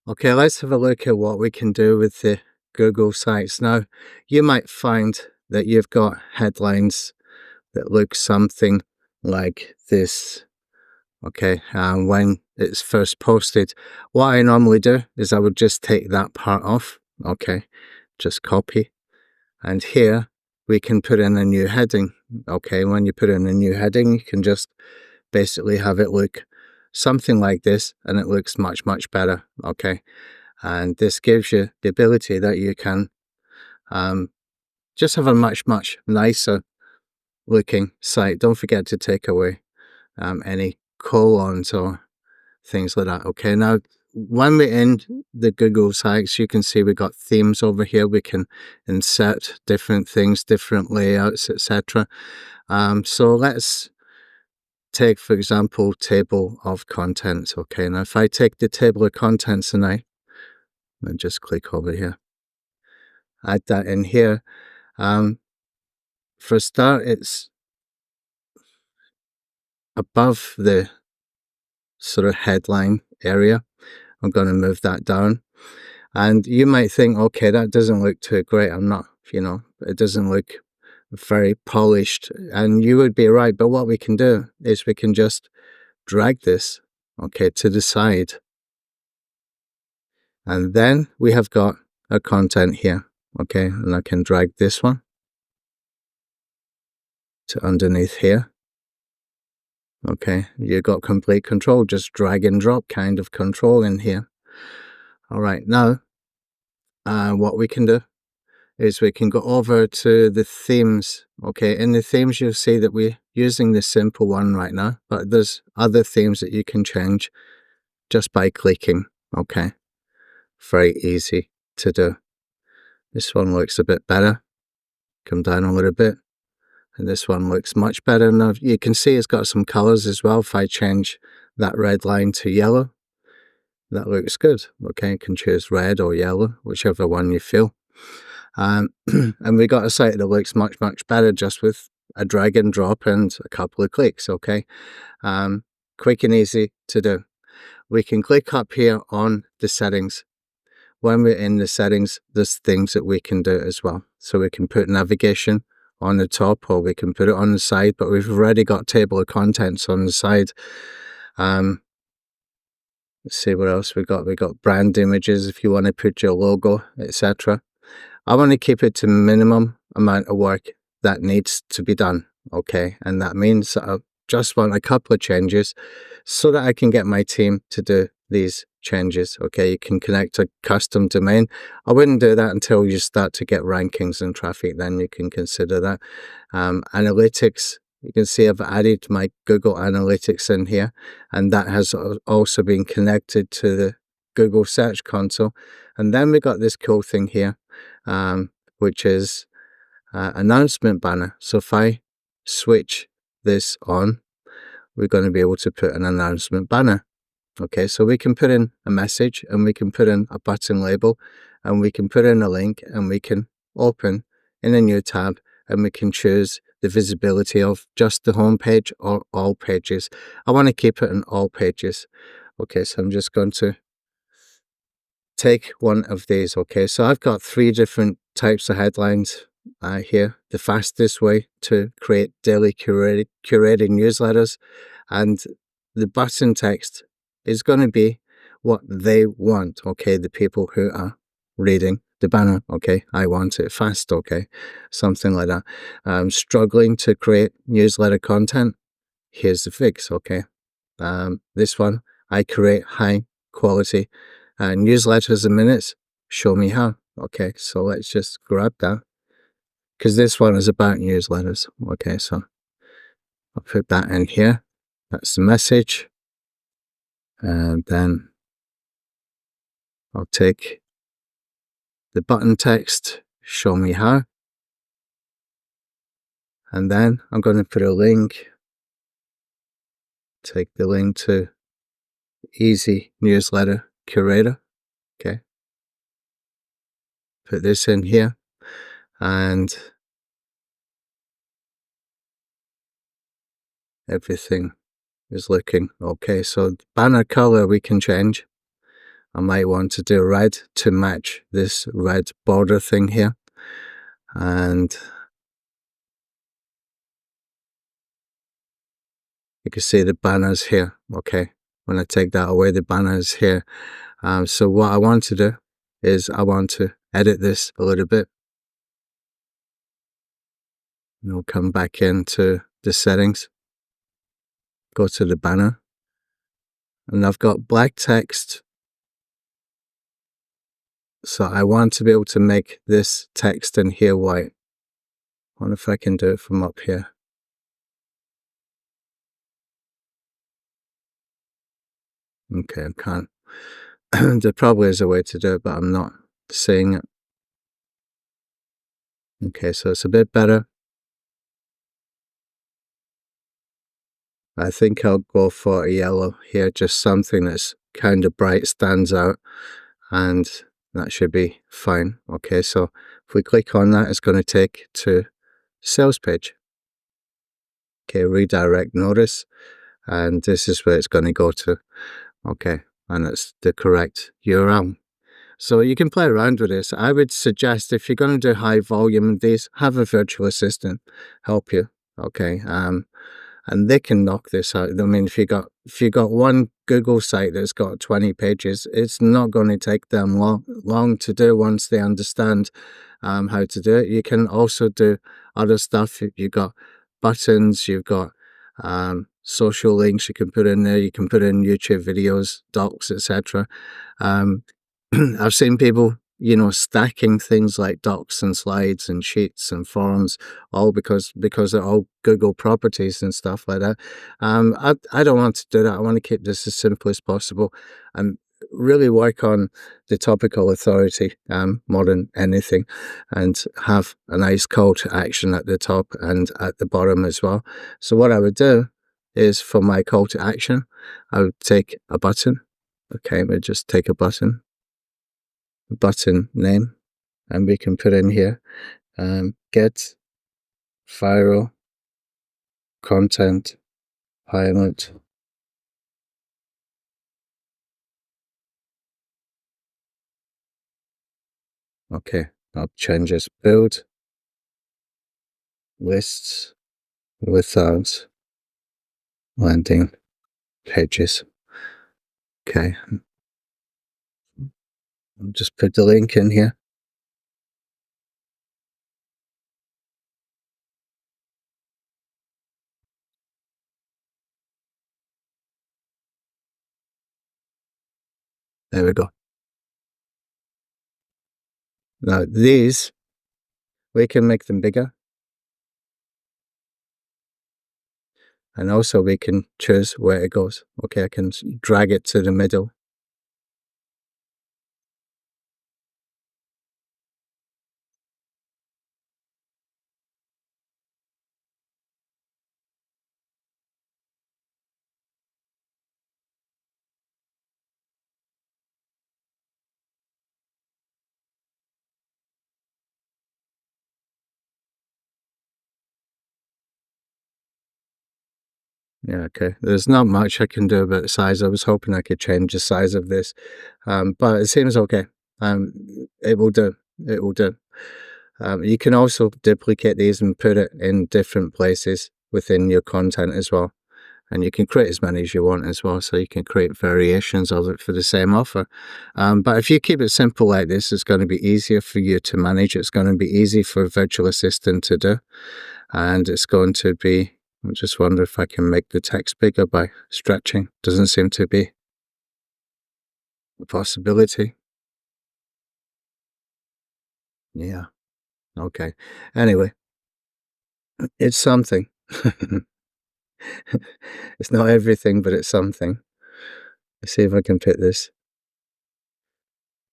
Okay, let's have a look at what we can do with the Google Sites. Now, you might find that you've got headlines that look something like this. Okay, when it's first posted, what I normally do is I would just take that part off. Okay, just copy. And here we can put in a new heading. Okay, when you put in a new heading, you can just basically have it look something like this, and it looks much, much better. Okay. And this gives you the ability that you can just have a much, much nicer looking site. Don't forget to take away any colons or things like that. Okay, now when we're in the Google Sites, you can see we got themes over here. We can insert different things, different layouts, etc. So let's take, for example, table of contents. Okay, now if I take the table of contents and I just click over here, add that in here. For a start, it's above the sort of headline area. I'm going to move that down. And you might think, okay, that doesn't look too great. I'm not, it doesn't look very polished. And you would be right. But what we can do is we can just drag this, okay, to the side. And then we have got our content here. Okay, and I can drag this one to underneath here. Okay, you got complete control, just drag and drop kind of control in here. All right, now what we can do is we can go over to the themes. Okay, in the themes you'll see that we're using the simple one right now, but there's other themes that you can change just by clicking. Okay, very easy to do. This one looks a bit better. Come down a little bit. And this one looks much better. Now you can see it's got some colors as well. If I change that red line to yellow, that looks good. Okay, you can choose red or yellow, whichever one you feel. And we got a site that looks much, much better just with a drag and drop and a couple of clicks. Okay, quick and easy to do. We can click up here on the settings. When we're in the settings, there's things that we can do as well. So we can put navigation on the top, or we can put it on the side, but we've already got table of contents on the side. Let's see what else we got. We got brand images if you want to put your logo, etc. I want to keep it to minimum amount of work that needs to be done. Okay, and that means that I just want a couple of changes so that I can get my team to do these changes. Okay, you can connect a custom domain. I wouldn't do that until you start to get rankings and traffic, then you can consider that. Analytics, you can see I've added my Google Analytics in here, and that has also been connected to the Google Search Console. And then we got this cool thing here, which is announcement banner. So if I switch this on, we're going to be able to put an announcement banner. Okay, so we can put in a message, and we can put in a button label, and we can put in a link, and we can open in a new tab, and we can choose the visibility of just the home page or all pages. I want to keep it in all pages. Okay, so I'm just going to take one of these. Okay, so I've got 3 different types of headlines here. The fastest way to create daily curated newsletters, and the button text is going to be what they want. Okay, the people who are reading the banner. Okay, I want it fast. Okay, something like that. Struggling to create newsletter content, here's the fix. Okay, this one, I create high quality newsletters in minutes, show me how. Okay, so let's just grab that, because this one is about newsletters. Okay, so I'll put that in here. That's the message. And then I'll take the button text, show me how. And then I'm going to put a link. Take the link to Easy Newsletter Curator. Okay. Put this in here. And everything is looking okay. So banner color we can change. I might want to do red to match this red border thing here. And you can see the banners here. Okay, when I take that away, the banner is here. So what I want to do is I want to edit this a little bit. And we'll come back into the settings, go to the banner, and I've got black text. So I want to be able to make this text in here white. I wonder if I can do it from up here. Okay, I can't. There probably is a way to do it, but I'm not seeing it. Okay, so it's a bit better. I think I'll go for a yellow here, just something that's kind of bright, stands out, and that should be fine. Okay, so if we click on that, it's going to take to sales page. Okay, redirect notice, and this is where it's going to go to. Okay, and it's the correct URL. So you can play around with this. I would suggest if you're going to do high volume of these, have a virtual assistant help you. Okay, and they can knock this out. I mean, if you got one Google site that's got 20 pages, it's not going to take them long to do once they understand how to do it. You can also do other stuff. You've got buttons, you've got social links you can put in there. You can put in YouTube videos, docs, etc. I've seen people, stacking things like docs and slides and sheets and forms, all because they're all Google properties and stuff like that. I don't want to do that. I want to keep this as simple as possible and really work on the topical authority more than anything, and have a nice call to action at the top and at the bottom as well. So what I would do is, for my call to action, I would take a button. Okay, we'll just take a button name, and we can put in here get viral content pilot. Okay, I'll change this, build lists without landing pages. Okay, I'll just put the link in here. There we go. Now these, we can make them bigger, and also we can choose where it goes. Okay, I can drag it to the middle. Yeah, okay. There's not much I can do about the size. I was hoping I could change the size of this, but it seems okay. It will do. It will do. You can also duplicate these and put it in different places within your content as well. And you can create as many as you want as well, so you can create variations of it for the same offer. But if you keep it simple like this, it's going to be easier for you to manage. It's going to be easy for a virtual assistant to do. And it's going to be, I just wonder if I can make the text bigger by stretching. Doesn't seem to be a possibility. Yeah. Okay. Anyway, it's something. It's not everything, but it's something. Let's see if I can put this.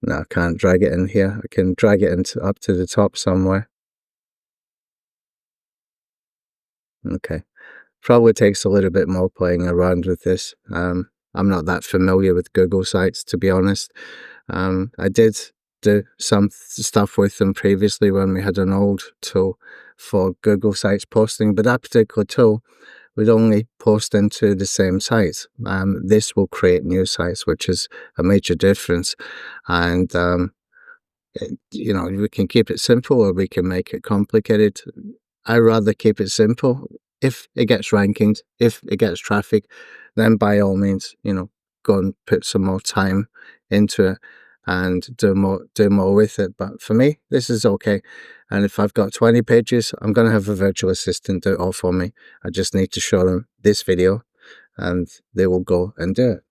No, I can't drag it in here. I can drag it into up to the top somewhere. Okay. Probably takes a little bit more playing around with this. I'm not that familiar with Google Sites, to be honest. I did do some stuff with them previously when we had an old tool for Google Sites posting, but that particular tool would only post into the same sites. This will create new sites, which is a major difference. And you know, we can keep it simple or we can make it complicated. I rather keep it simple. If it gets rankings, if it gets traffic, then by all means, you know, go and put some more time into it and do more with it. But for me, this is okay. And if I've got 20 pages, I'm going to have a virtual assistant do it all for me. I just need to show them this video and they will go and do it.